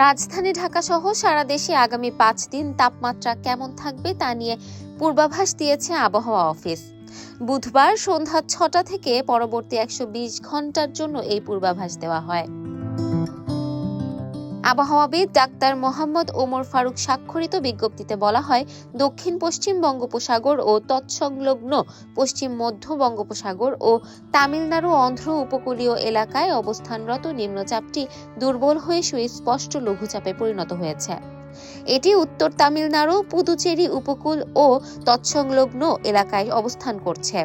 রাজধানী ঢাকা সহ সারা দেশে আগামী 5 দিন তাপমাত্রা কেমন থাকবে তা নিয়ে পূর্বাভাস দিয়েছে আবহাওয়া অফিস। বুধবার সন্ধ্যা 6টা থেকে পরবর্তী 120 ঘন্টার জন্য এই পূর্বাভাস দেওয়া হয়। আবহাওয়াবিদ ডাক্তার মোহাম্মদ ওমর ফারুক স্বাক্ষরিত বিজ্ঞপ্তিতে বলা হয়, দক্ষিণ পশ্চিম বঙ্গোপসাগর ও তৎসংলগ্ন পশ্চিম মধ্য বঙ্গোপসাগর ও তামিলনাড়ু অন্ধ্র উপকূলীয় এলাকায় অবস্থানরত নিম্নচাপটি দুর্বল হয়ে সুস্পষ্ট লঘুচাপে পরিণত হয়েছে। এটি উত্তর তামিলনাড়ু, পুদুচেরি উপকূল ও তৎসংলগ্ন এলাকায় অবস্থান করছে।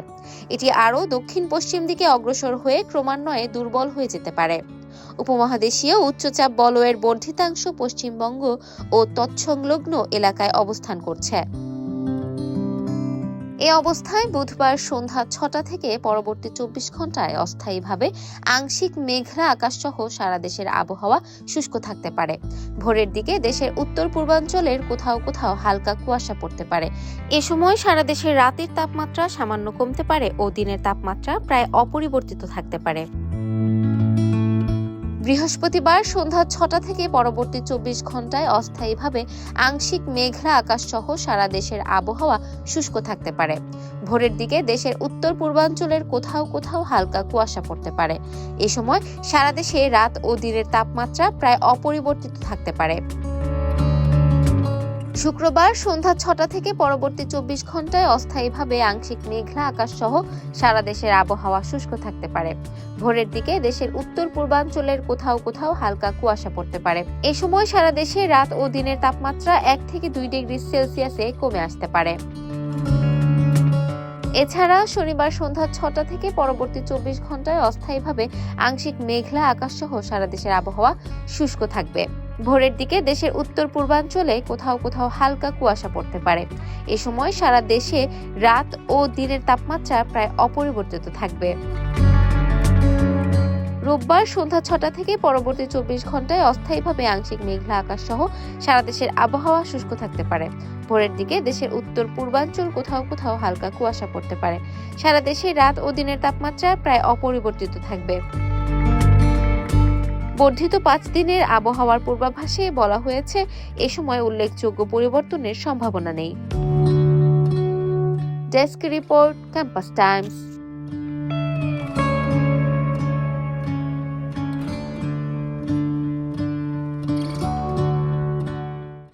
এটি আরও দক্ষিণ পশ্চিম দিকে অগ্রসর হয়ে ক্রমান্বয়ে দুর্বল হয়ে যেতে পারে। উপমহাদেশীয় উচ্চচাপ বলয়ের বর্ধিতাংশ পশ্চিমবঙ্গ ও তৎসংলগ্ন এলাকায় অবস্থান করছে। এ অবস্থায় বুধবার সন্ধ্যা 6টা থেকে পরবর্তী 24 ঘন্টায় অস্থায়ীভাবে আংশিক মেঘলা আকাশ সহ সারা দেশের আবহাওয়া শুষ্ক থাকতে পারে। ভোরের দিকে দেশের উত্তর পূর্বাঞ্চলের কোথাও কোথাও হালকা কুয়াশা পড়তে পারে। এ সময় সারা দেশের রাতের তাপমাত্রা সামান্য কমতে পারে ও দিনের তাপমাত্রা প্রায় অপরিবর্তিত থাকতে পারে। বৃহস্পতিবার সন্ধ্যা 6টা থেকে পরবর্তী 24 ঘন্টায় অস্থায়ীভাবে আংশিক মেঘলা আকাশ সহ সারা দেশের আবহাওয়া শুষ্ক থাকতে পারে। ভোরের দিকে দেশের উত্তর পূর্বাঞ্চলের কোথাও কোথাও হালকা কুয়াশা পড়তে পারে। এ সময় সারা দেশে রাত ও দিনের তাপমাত্রা প্রায় অপরিবর্তিত থাকতে পারে। শুক্রবার সন্ধ্যা 6টা থেকে পরবর্তী 24 ঘন্টায় অস্থায়ীভাবে আংশিক মেঘলা আকাশ সহ সারা দেশের আবহাওয়া শুষ্ক থাকতে পারে। ভোরের দিকে দেশের উত্তর পূর্বাঞ্চলের কোথাও কোথাও হালকা কুয়াশা পড়তে পারে। এই সময় সারা দেশে রাত ও দিনের তাপমাত্রা 1 থেকে 2 ডিগ্রি সেলসিয়াসে কমে আসতে পারে। এছাড়া শনিবার সন্ধ্যা 6টা থেকে পরবর্তী 24 ঘন্টায় অস্থায়ীভাবে আংশিক মেঘলা আকাশ সহ সারা দেশের আবহাওয়া শুষ্ক থাকবে। ভোরের দিকে দেশের উত্তর পূর্বাঞ্চলে কোথাও কোথাও হালকা কুয়াশা পড়তে পারে। এ সময় সারা দেশে রাত ও দিনের তাপমাত্রা প্রায় অপরিবর্তিত থাকবে। রোববার সন্ধ্যা 6টা থেকে পরবর্তী 24 ঘন্টায় অস্থায়ীভাবে আংশিক মেঘলা আকাশ সহ সারা দেশের আবহাওয়া শুষ্ক থাকতে পারে। ভোরের দিকে দেশের উত্তর পূর্বাঞ্চল কোথাও কোথাও হালকা কুয়াশা পড়তে পারে। সারা দেশে রাত ও দিনের তাপমাত্রা প্রায় অপরিবর্তিত থাকবে। বর্ধিত 5 দিনের আবহাওয়ার পূর্বাভাসে বলা হয়েছে, এ সময় উল্লেখযোগ্য পরিবর্তনের সম্ভাবনা নেই। Desk report, campus Times.